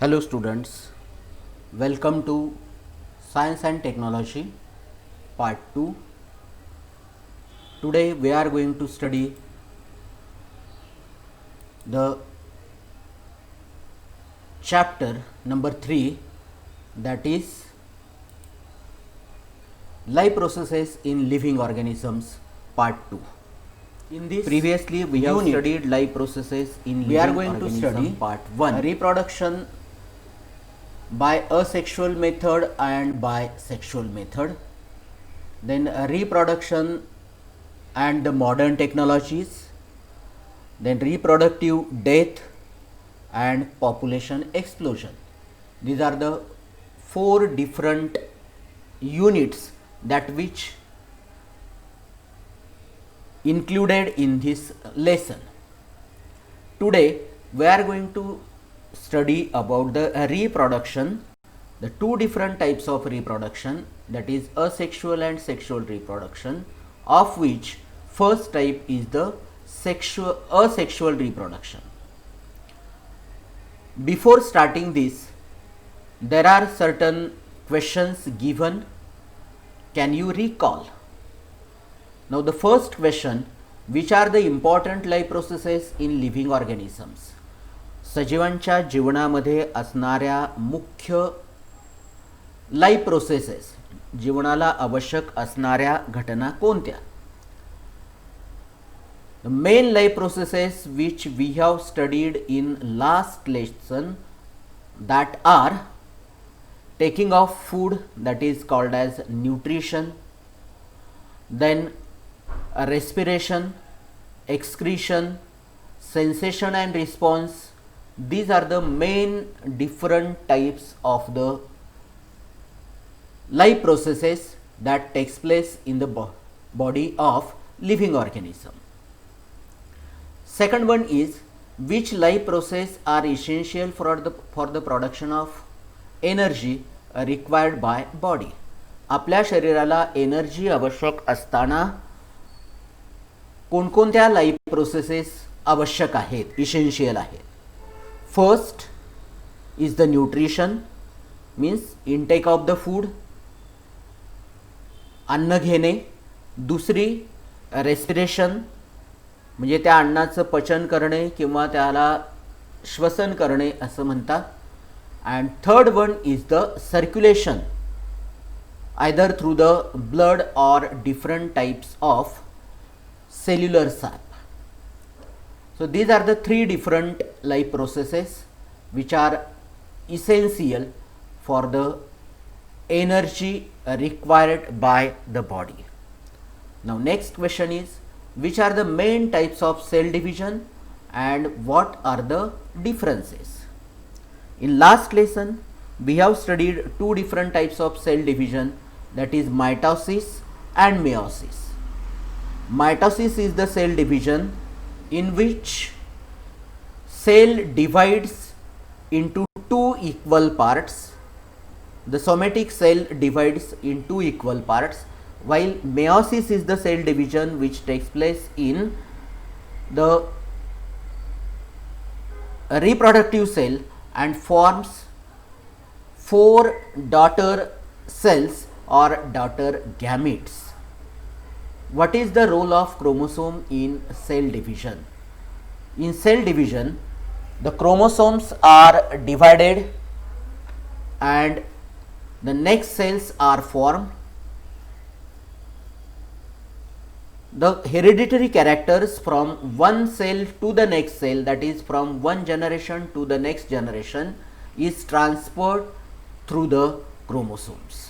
Hello students, welcome to Science and Technology Part 2. Today we are going to study the chapter number 3, that is life processes in living organisms Part 2. In this previously we have studied life processes in living organisms. We are going to study Part 1, reproduction by asexual method and by sexual method, then reproduction and the modern technologies, then reproductive death and population explosion. These are the 4 different units that which included in this lesson. Today we are going to study about the reproduction, the 2 different types of reproduction, that is asexual and sexual reproduction, of which first type is the asexual reproduction. Before starting this, there are certain questions given. Can you recall? Now the first question, which are the important life processes in living organisms? सजीवांच्या जीवनामध्ये असणाऱ्या मुख्य life processes, जीवनाला आवश्यक असणाऱ्या घटना कोणत्या? The main life processes which we have studied in last lesson, that are taking of food, that is called as nutrition, then respiration, excretion, sensation and response. These are the main different types of the life processes that takes place in the body of living organism. Second one is, which life process are essential for the production of energy required by body? आपल्या शरीराला energy आवश्यक असताना कोणकोणत्या life processes आवश्यक आहेत, essential आहेत? First is the nutrition, means intake of the food, अन्न घेणे. दुसरी रेस्पिरेशन, म्हणजे त्या अन्नाचं पचन करणे किंवा त्याला श्वसन करणे असं म्हणतात. And third one is the circulation, either through the blood or different types of cellular sap. So these are the 3 different life processes which are essential for the energy required by the body. Now next question is, which are the main types of cell division and what are the differences? In last lesson we have studied 2 different types of cell division, that is mitosis and meiosis. Mitosis is the cell division in which cell divides into 2 equal parts. The somatic cell divides in 2 equal parts, while meiosis is the cell division which takes place in the reproductive cell and forms 4 daughter cells or daughter gametes. What is the role of chromosome in cell division? In cell division, the chromosomes are divided and the next cells are formed. The hereditary characters from one cell to the next cell, that is from one generation to the next generation, is transferred through the chromosomes.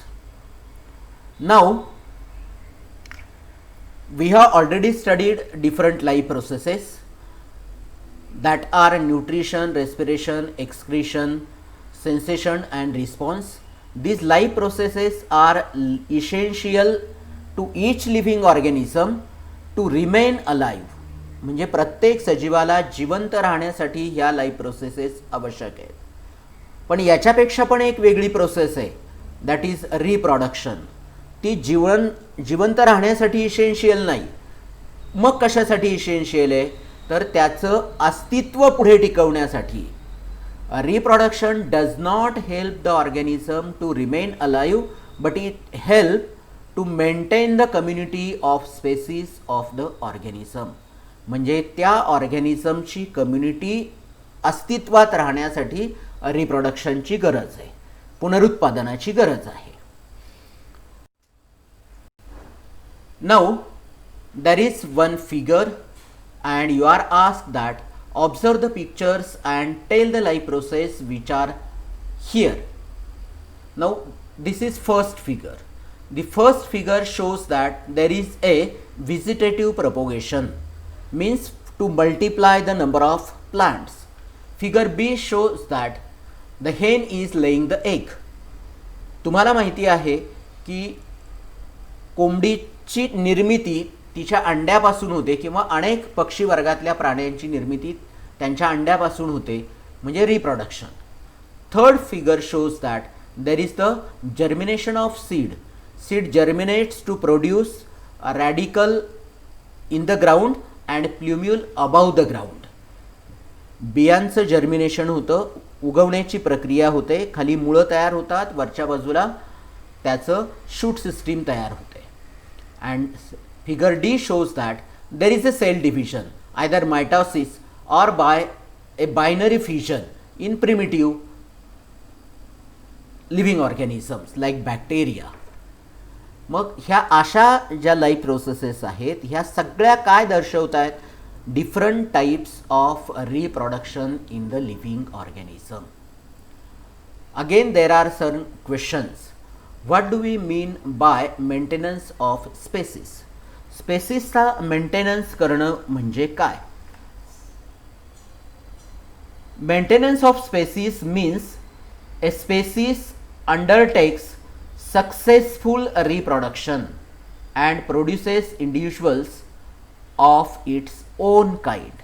Now we have already studied different life processes that are nutrition, respiration, excretion, sensation and response. These life processes are essential to each living organism to remain alive. म्हणजे प्रत्येक सजीवाला जिवंत राहण्यासाठी ह्या life processes आवश्यक आहेत. पण याच्यापेक्षा पण एक वेगळी प्रोसेस आहे, दॅट इज रिप्रोडक्शन. ती जिवंत राहण्यासाठी इसेन्शियल नाही. मग कशासाठी इसेन्शियल आहे? तर त्याचं अस्तित्व पुढे टिकवण्यासाठी. Reproduction does not help the organism to remain alive, but it helps to maintain the community of species of the organism. म्हणजे त्या ऑर्गॅनिझमची कम्युनिटी अस्तित्वात राहण्यासाठी रिप्रोडक्शनची गरज आहे, पुनरुत्पादनाची गरज आहे. Now there is one figure and you are asked that observe the pictures and tell the life process which are here. Now this is first figure. The first figure shows that there is a vegetative propagation, means to multiply the number of plants. Figure B shows that the hen is laying the egg. तुम्हाला माहिती आहे की कोंबडीची निर्मिती तिच्या अंड्यापासून होते किंवा अनेक पक्षी वर्गातल्या प्राण्यांची निर्मिती त्यांच्या अंड्यापासून होते, म्हणजे reproduction. Third figure shows that there is the germination of seed. Seed germinates to produce a radical in the ground and plumule above the ground. बियांचं जर्मिनेशन होतं, उगवण्याची प्रक्रिया होते, खाली मुळं तयार होतात, वरच्या बाजूला त्याचं शूट सिस्टीम तयार होते. And figure D shows that there is a cell division either mitosis or by a binary fission in primitive living organisms like bacteria. मग ह्या अशा ज्या लाईफ प्रोसेसेस आहेत ह्या सगळ्या काय दर्शवत आहेत? Different types of reproduction in the living organism. Again there are certain questions. What do we mean by maintenance of species? स्पेसिसचा मेंटेनन्स करणं म्हणजे काय? Maintenance of species means a species undertakes successful reproduction and produces individuals of its own kind.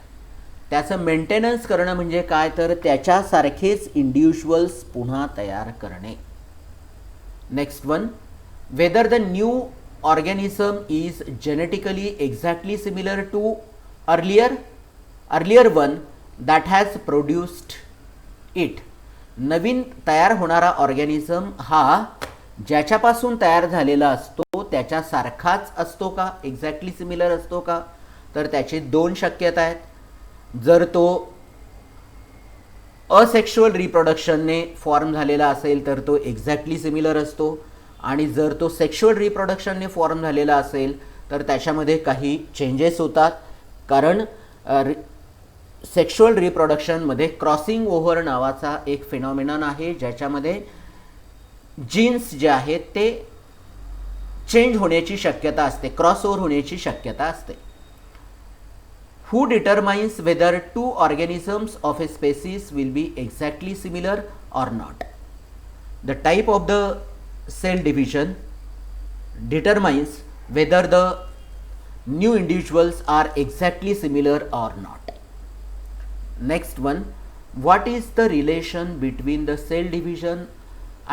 त्याचं maintenance करणं म्हणजे काय तर त्याच्यासारखेच इंडिव्हिज्युअल्स पुन्हा तयार करणे. Next one, whether the new organism is genetically exactly similar to earlier one that has produced it. नवीन तयार होणारा ऑर्गॅनिझम हा ज्याच्यापासून तयार झालेला असतो त्याच्यासारखाच असतो का? एक्झॅक्टली सिमिलर असतो का? तर त्याची दोन शक्यता आहेत. जर तो असेक्शुअल रिप्रोडक्शनने फॉर्म झालेला असेल तर तो एक्झॅक्टली सिमिलर असतो, आणि जर तो सेक्शुअल रिप्रोडक्शनने फॉर्म झालेला असेल तर त्याच्यामध्ये काही चेंजेस होतात. कारण सेक्शुअल रिप्रोडक्शनमध्ये क्रॉसिंग ओव्हर नावाचा एक फिनॉमिनन आहे ज्याच्यामध्ये जीन्स जे आहेत ते चेंज होण्याची शक्यता असते, क्रॉस ओव्हर होण्याची शक्यता असते. Who determines whether two organisms of a species will be exactly similar or not? The type of the cell division determines whether the new individuals are exactly similar or not. Next one, what is the relation between the cell division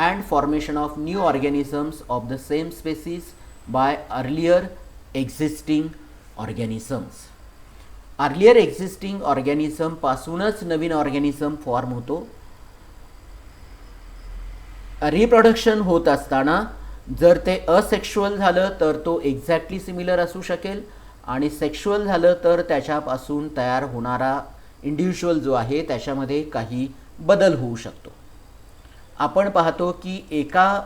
and formation of new organisms of the same species by earlier existing organisms? Earlier existing organism पासूनच नवीन organism form होतो. Reproduction होत असताना जर ते asexual झालं तर तो exactly similar असू शकेल, आणि सेक्शुअल झालं तर त्याच्यापासून तयार होणारा इंडिव्हिज्युअल जो आहे त्याच्यामध्ये काही बदल होऊ शकतो. आपण पाहतो की एका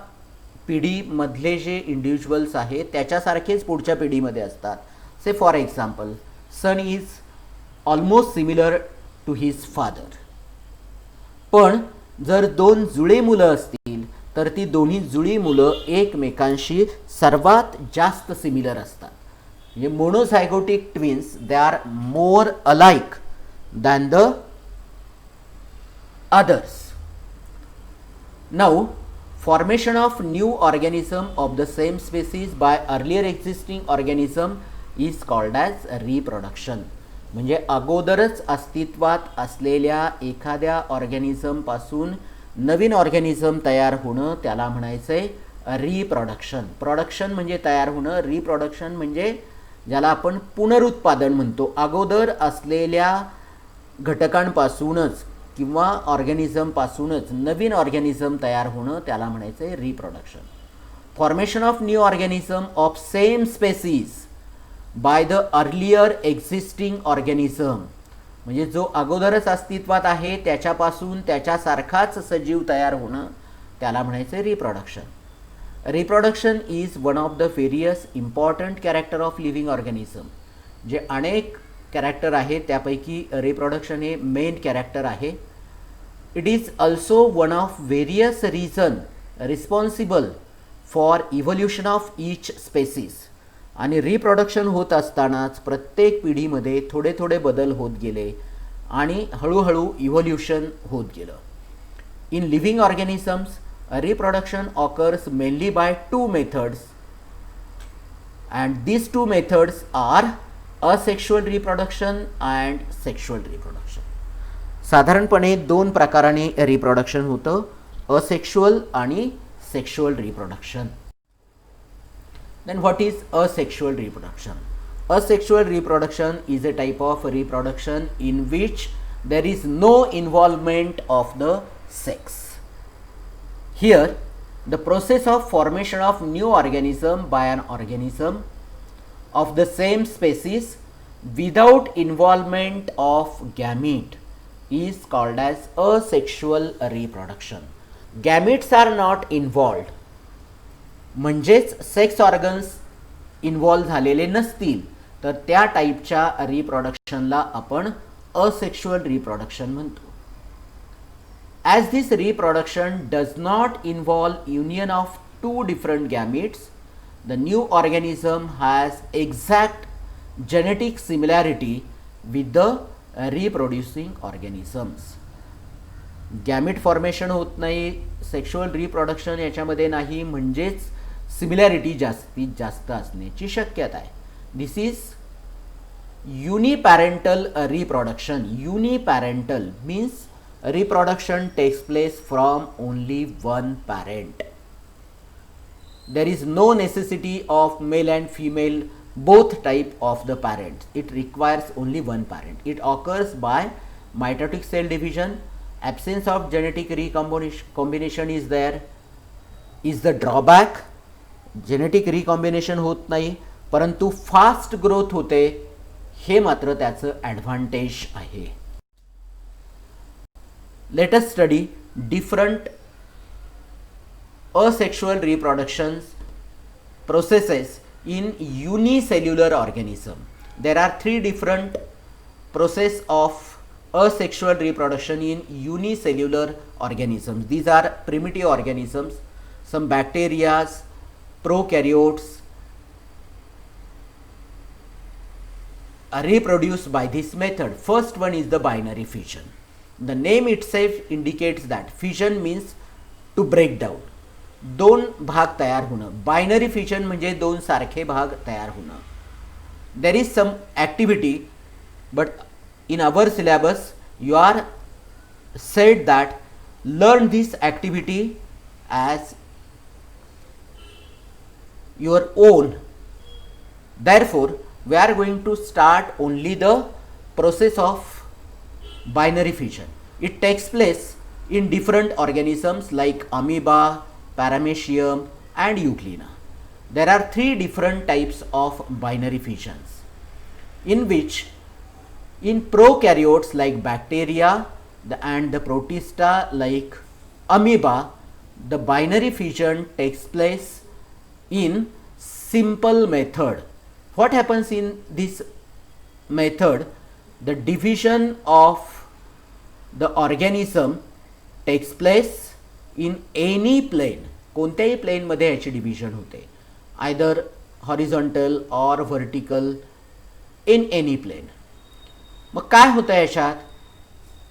पिढीमधले जे इंडिव्हिज्युअल्स आहेत त्याच्यासारखेच पुढच्या पिढीमध्ये असतात. Say for example, son is almost similar to his father. पण जर दोन जुळे मुलं असतील तर ती दोन्ही जुळी मुलं एकमेकांशी सर्वात जास्त सिमिलर असतात. म्हणजे monozygotic twins they are more alike than the others. Now, formation of new organism of the same species by earlier existing organism is called as reproduction. म्हणजे अगोदरच अस्तित्वात असलेल्या एखाद्या ऑर्गॅनिझम पासून नवीन ऑर्गॅनिझम तयार होणं त्याला म्हणायचंय रिप्रोडक्शन. प्रोडक्शन म्हणजे तयार होणं, रिप्रोडक्शन म्हणजे ज्याला आपण पुनरुत्पादन म्हणतो. अगोदर असलेल्या घटकांपासूनच किंवा ऑर्गॅनिझमपासूनच नवीन ऑर्गॅनिझम तयार होणं त्याला म्हणायचं आहे reproduction. Formation of new organism of same species by the earlier existing organism, म्हणजे जो अगोदरच अस्तित्वात आहे त्याच्यापासून त्याच्यासारखाच सजीव तयार होणं त्याला म्हणायचं आहे reproduction. Reproduction is one of the various important character of living organism. जे अनेक कॅरेक्टर आहे त्यापैकी रिप्रोडक्शन हे मेन कॅरेक्टर आहे. It is also one of various reason responsible for evolution of each species. आणि रिप्रोडक्शन होत असतानाच प्रत्येक पिढीमध्ये थोडे थोडे बदल होत गेले आणि हळूहळू इव्होल्युशन होत गेलं. In living organisms reproduction occurs mainly by two methods, and these two methods are asexual reproduction and sexual reproduction. साधारणपणे दोन प्रकाराने रिप्रोडक्शन होतं, असेक्शुअल आणि sexual reproduction. Then what is asexual reproduction? Asexual reproduction is a type of reproduction in which there is no involvement of the sex. Here, the process of formation of new organism by an organism of the same species without involvement of gamete is called as asexual reproduction. Gametes are not involved, म्हणजेच sex organs involve झालेले नसतील तर त्या टाईपच्या रिप्रोडक्शनला आपण asexual reproduction म्हणतो. As this reproduction does not involve union of two different gametes, the new organism has exact genetic similarity with the reproducing organisms. Gamete formation होत नाही, sexual reproduction याच्यामध्ये नाही, म्हणजेच सिमिलॅरिटी जास्तीत जास्त असण्याची शक्यता आहे. This is uniparental reproduction. Uniparental means reproduction takes place from only one parent. There is no necessity of male and female both type of the parents. It requires only one parent. It occurs by mitotic cell division. Absence of genetic recombination is there, is the drawback. Genetic recombination होत नाही परंतु fast growth होते, हे मात्र त्याचं advantage आहे. Let us study different asexual reproductions processes in unicellular organism. There are three different process of asexual reproduction in unicellular organisms. These are primitive organisms, some bacteria, prokaryotes are reproduced by this method. First one is the binary fission. The name itself indicates that fission means to break down. दोन भाग तयार होणं. Binary fission म्हणजे दोन सारखे भाग तयार होणं. There is some activity but in our syllabus you are said that learn this activity as your own. therefore we are going to start only the process of binary fission. It takes place in different organisms like amoeba, paramecium and euglena. There are three different types of binary fissions in which in prokaryotes like bacteria and the protista like amoeba, the binary fission takes place in simple method. What happens in this method? The division of the organism takes place in any plane. कोणत्याही प्लेनमध्ये याची division होते, either horizontal और vertical, in any plane. मग काय होतं याच्यात?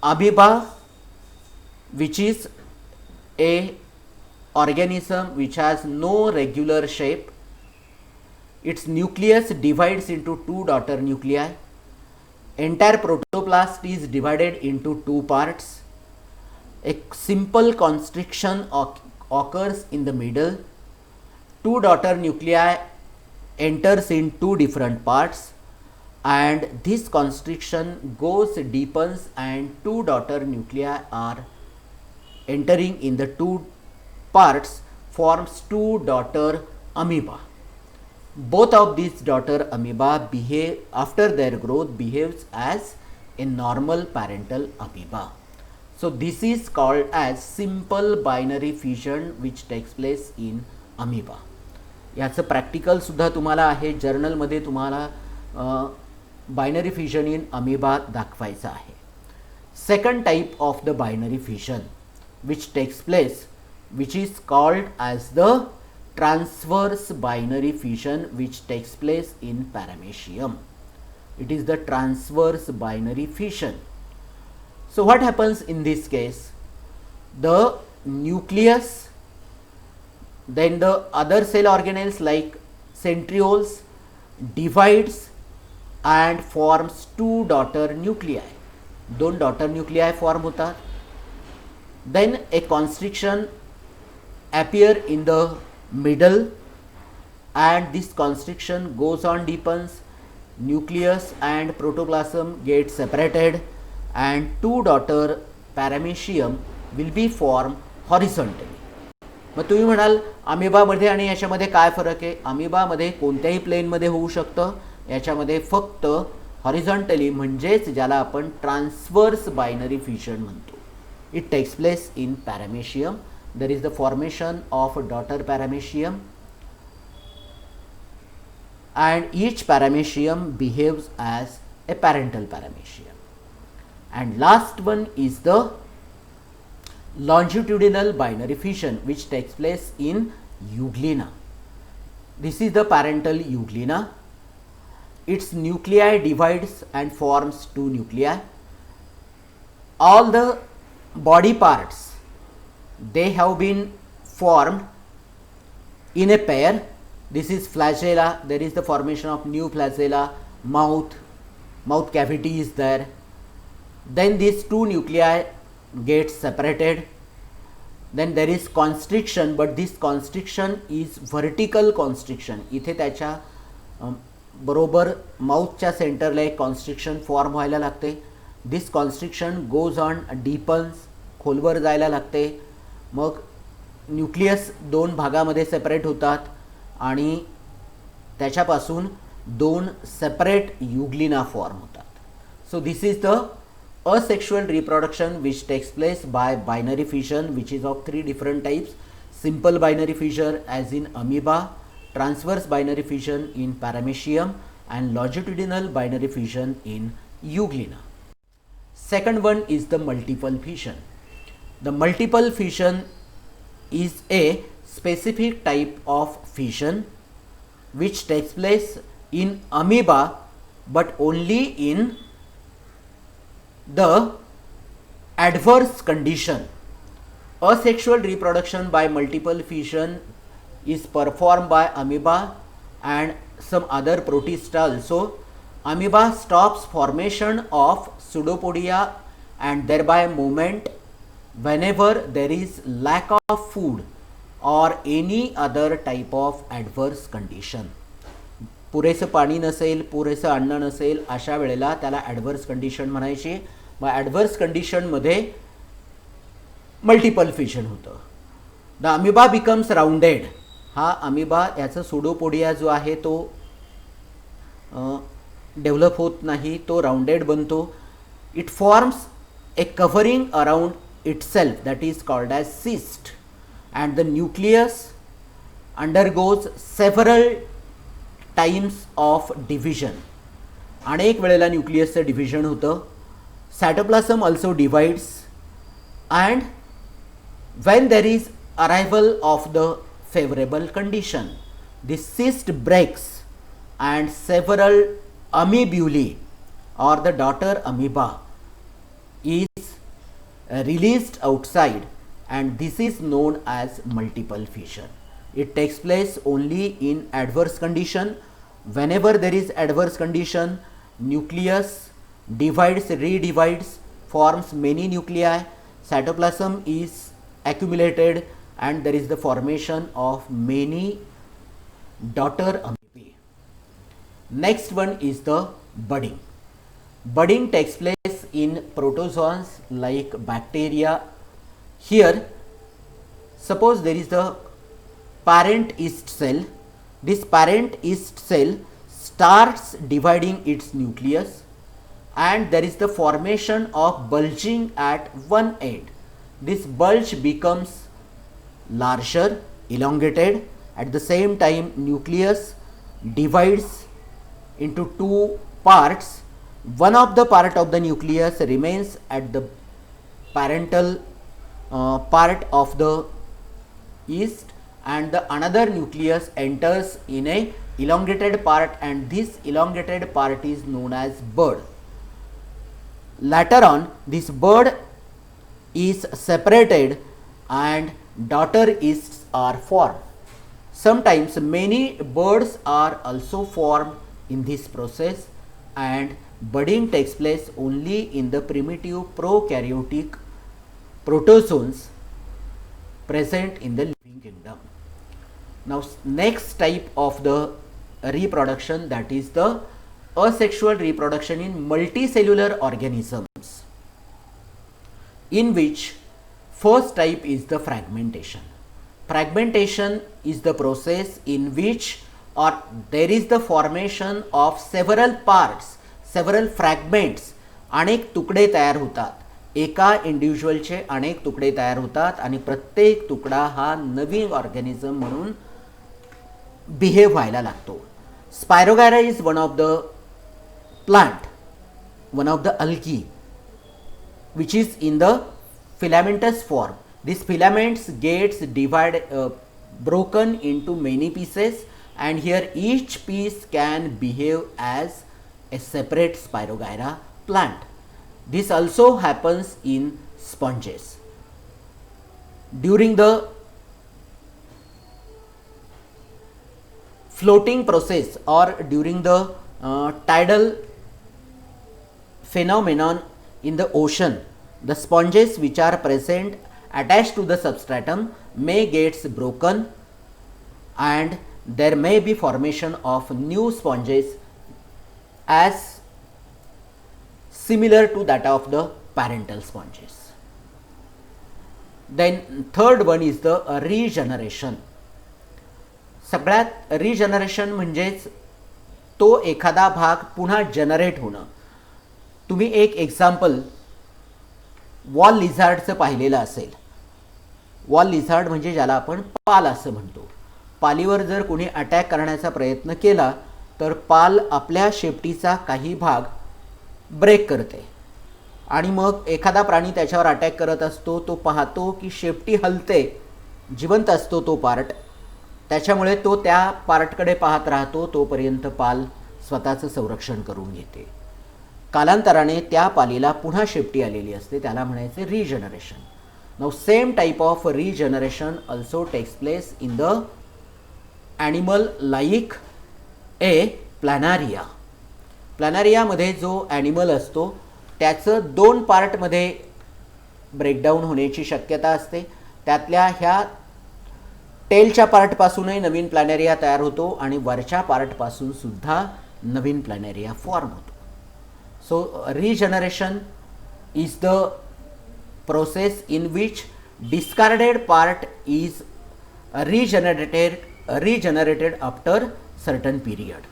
Amoeba which is a organism which has no regular shape. Its nucleus divides into two daughter nuclei. Entire protoplast is divided into two parts. A simple constriction occurs in the middle. Two daughter nuclei enters in two different parts. and this constriction goes deepens and two daughter nuclei are entering in the two parts, forms two daughter amoeba. Both of these daughter amoeba behave after their growth behaves as a normal parental amoeba. So this is called as simple binary fission which takes place in amoeba. याचं practical सुद्धा तुम्हाला आहे, जर्नलमध्ये तुम्हाला binary fission इन amoeba दाखवायचं आहे. Second type of the binary fission which takes place, which is called as the transverse binary fission which takes place in paramecium. It is the transverse binary fission. So what happens in this case? The nucleus, then the other cell organelles like centrioles divides and forms two daughter nuclei. दोन daughter nuclei form होतात. Then a constriction appear in the middle and this constriction goes on deepens, nucleus and protoplasm get separated and two daughter paramecium will be formed horizontally. मग तुम्ही म्हणाल अमिबामध्ये आणि याच्यामध्ये काय फरक आहे? अमिबामध्ये कोणत्याही प्लेनमध्ये होऊ शकतं, याच्यामध्ये फक्त हॉरिझॉन्टली म्हणजेच ज्याला आपण ट्रान्सवर्स बायनरी फिशन म्हणतो. It takes place in paramecium. There is the formation of a daughter paramecium and each paramecium behaves as a parental paramecium. And last one is the longitudinal binary fission which takes place in euglena. This is the parental euglena. Its nuclei divides and forms two nuclei. All the body parts, they have been formed in a pair. This is flagella, there is the formation of new flagella, mouth cavity is there. Then these two nuclei get separated. Then there is constriction, but this constriction is vertical constriction. इथे त्याच्या बरोबर माउथच्या सेंटरला एक constriction form व्हायला लागते. This constriction goes on deepens, खोलवर जायला लागते. मग न्यूक्लियस दोन भागामध्ये सेपरेट होतात आणि त्याच्यापासून दोन सेपरेट युग्लिना फॉर्म होतात. So this is the asexual reproduction which takes place by binary fission which is of three different types: simple binary fission as in amoeba, transverse binary fission in paramecium and longitudinal binary fission in euglena. Second one is the multiple fission. The multiple fission is a specific type of fission which takes place in amoeba but only in the adverse condition. Asexual reproduction by multiple fission is performed by amoeba and some other protista also. Amoeba stops formation of pseudopodia and thereby movement whenever there is lack of food or any other type of adverse condition. पुरेसं पाणी नसेल, पुरेसं अन्न नसेल, अशा वेळेला त्याला adverse condition म्हणायची. मग ॲडव्हर्स कंडिशनमध्ये मल्टिपल फिशन होतं. The amoeba becomes rounded. हा अमिबा याचा सुडोपोडिया जो आहे तो डेव्हलप होत नाही, तो राउंडेड बनतो. It forms a covering around itself that is called as cyst and the nucleus undergoes several times of division. अनेक वेळेला न्यूक्लियसचं डिव्हिजन होतं. Cytoplasm also divides and when there is arrival of the favorable condition, this cyst breaks and several amebulae or the daughter amoeba is released outside and this is known as multiple fission. It takes place only in adverse condition. Whenever there is adverse condition, nucleus divides, redivides, forms many nuclei, cytoplasm is accumulated and there is the formation of many daughter amoebae. Next one is the budding. Budding takes place in protozoans like bacteria. Here, suppose there is the parent yeast cell. This parent yeast cell starts dividing its nucleus, and there is the formation of bulging at one end. This bulge becomes larger, elongated. At the same time, nucleus divides into two parts. One of the part of the nucleus remains at the parental part of the yeast, and the another nucleus enters in a elongated part, and this elongated part is known as bud. Later on, this bud is separated and daughter yeasts are formed. Sometimes many buds are also formed in this process, and budding takes place only in the primitive prokaryotic protozoans present in the living kingdom. Now, next type of the reproduction, that is the asexual reproduction in multicellular organisms, in which first type is the fragmentation. Fragmentation is the process in which or there is the formation of several parts, several fragments. अनेक तुकडे तयार होतात, एका इंडिव्हिज्युअलचे अनेक तुकडे तयार होतात आणि प्रत्येक तुकडा हा नवीन ऑर्गॅनिझम म्हणून बिहेव व्हायला लागतो. Spirogyra is one of the plant, one of the algae which is in the filamentous form. These filaments gets broken into many pieces, and here each piece can behave as a separate Spirogyra plant. This also happens in sponges. During the floating process or during the tidal phenomenon in the ocean, the sponges which are present attached to the substratum may gets broken, and there may be formation of new sponges as similar to that of the parental sponges. Then third one is the regeneration. सगळ्यात regeneration म्हणजेच तो एखादा भाग पुन्हा generate होणं. तुम्ही एक example wall लिझार्डचं पाहिलेलं असेल. वॉल लिझार्ड म्हणजे ज्याला आपण पाल असं म्हणतो. पालीवर जर कोणी अटॅक करण्याचा प्रयत्न केला तर पाल आपल्या शेपटीचा काही भाग ब्रेक करते, आणि मग एखादा प्राणी त्याच्यावर अटॅक करत असतो, तो पाहतो की शेपटी हलते, जिवंत असतो तो पार्ट, त्याच्यामुळे तो त्या पार्टकडे पाहत राहतो तोपर्यंत पाल स्वतःचं संरक्षण करून घेते. कालांतराने त्या पालीला पुन्हा शेपटी आलेली असते, त्याला म्हणायचे regeneration. Now same type of regeneration also takes place in the animal like a planaria. प्लॅनारियामध्ये जो ॲनिमल असतो त्याचं दोन पार्टमध्ये ब्रेकडाऊन होण्याची शक्यता असते. त्यातल्या ह्या टेलच्या पार्टपासूनही नवीन प्लॅनेरिया तयार होतो आणि वरच्या पार्टपासून सुद्धा नवीन प्लॅनेरिया फॉर्म होतो. So regeneration is the process in which discarded part is regenerated after certain period.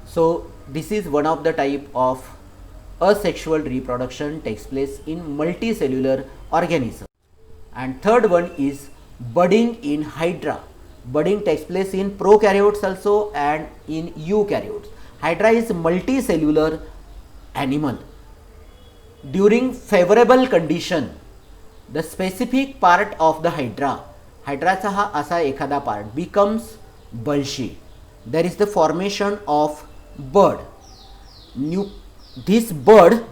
So this is one of the type of asexual reproduction takes place in multicellular organisms. And third one is budding in Hydra. Budding takes place in prokaryotes also and in eukaryotes. Hydra is multicellular animal. During favorable condition, the specific part of the hydraचा हा असा एखादा part becomes bulgy. There is the formation of bud. This bud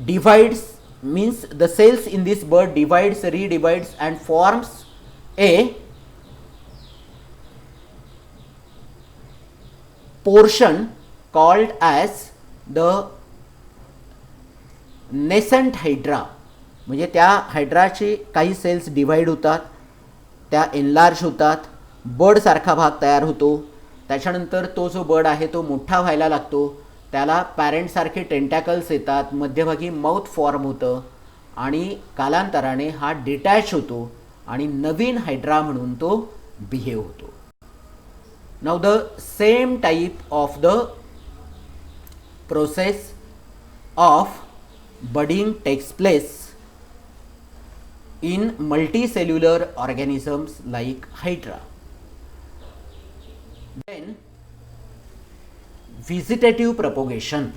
divides, means the cells in this bud divides, redivides and forms a portion called as the nascent hydra. म्हणजे त्या हायड्राचे काही sales divide होतात, त्या enlarge होतात, bird सारखा भाग तयार होतो, त्याच्यानंतर तो जो बर्ड आहे तो मोठा व्हायला लागतो, त्याला पॅरेंटसारखे टेंटॅकल्स येतात, मध्यभागी माउथ फॉर्म होतं आणि कालांतराने हा डिटॅच होतो आणि नवीन हायड्रा म्हणून तो बिहेव होतो. Now the same type of the process of budding takes place in multicellular organisms like Hydra. Then vegetative propagation.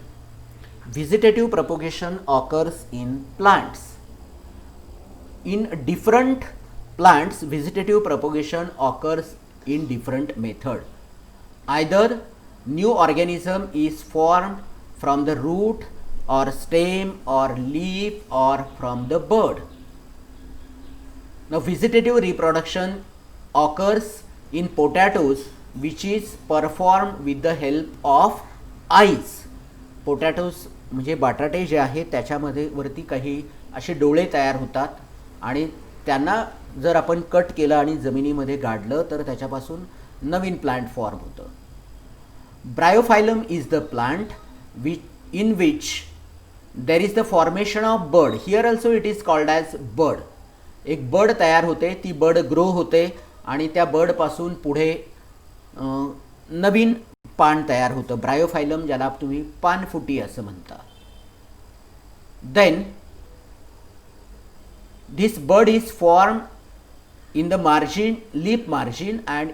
Vegetative propagation occurs in plants. In different plants, vegetative propagation occurs in different method. Either new organism is formed from the root or stem or leaf or from the bud. Now vegetative reproduction occurs in potatoes, which is performed with the help of eyes. Potatoes म्हणजे बटाटे जे आहेत त्याच्यामध्ये वरती काही असे डोळे तयार होतात आणि त्यांना जर आपण कट केलं आणि जमिनीमध्ये गाडलं तर त्याच्यापासून नवीन प्लांट फॉर्म होतं. Bryophyllum is the plant in which there is the formation of bud. Here also it is called as bud. एक बर्ड तयार होते, ती बर्ड ग्रो होते आणि त्या बर्डपासून पुढे नवीन पान तयार होतं. ब्रायोफायलम ज्याला तुम्ही पानफुटी असं म्हणता. Then this bud is form in the margin, leaf margin, and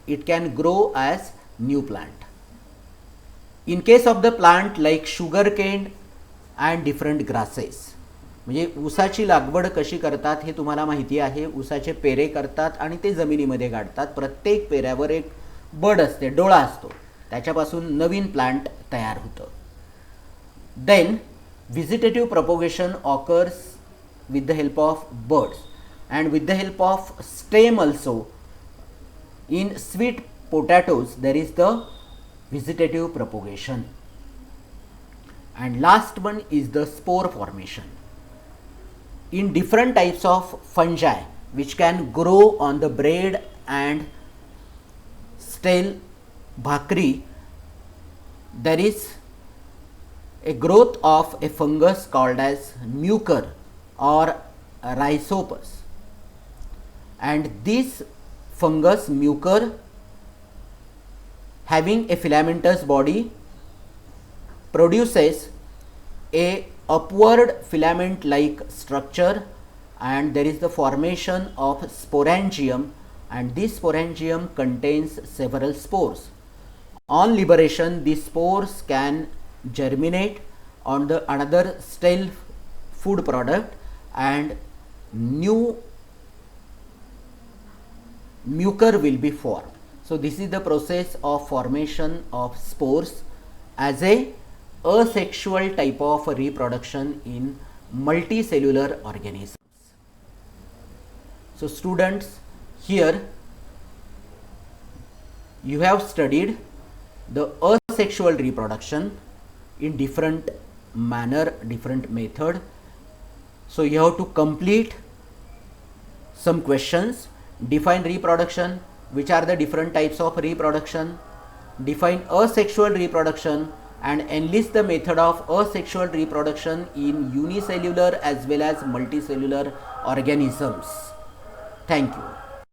it can grow as new plant. In case of the plant like sugar cane and different grasses. म्हणजे ऊसाची लागवड कशी करतात हे तुम्हाला माहिती आहे. ऊसाचे पेरे करतात आणि ते जमिनीमध्ये गाडतात. प्रत्येक पेऱ्यावर एक बड असते, डोळा असतो, त्याच्यापासून नवीन प्लांट तयार होतं. Then vegetative propagation occurs with the help of buds and with the help of stem also. In sweet potatoes there is the vegetative propagation. And last one is the spore formation. In different types of fungi which can grow on the bread and stale bhakri, there is a growth of a fungus called as mucor or rhizopus, and this fungus mucor having a filamentous body produces a upward filament like structure, and there is the formation of sporangium, and this sporangium contains several spores. On liberation, these spores can germinate on the another stale food product and new mucor will be formed. So this is the process of formation of spores as a asexual type of reproduction in multicellular organisms. So students, here you have studied the asexual reproduction in different manner, different method. So you have to complete some questions. Define reproduction. Which are the different types of reproduction? Define asexual reproduction and enlist the method of asexual reproduction in unicellular as well as multicellular organisms. Thank you.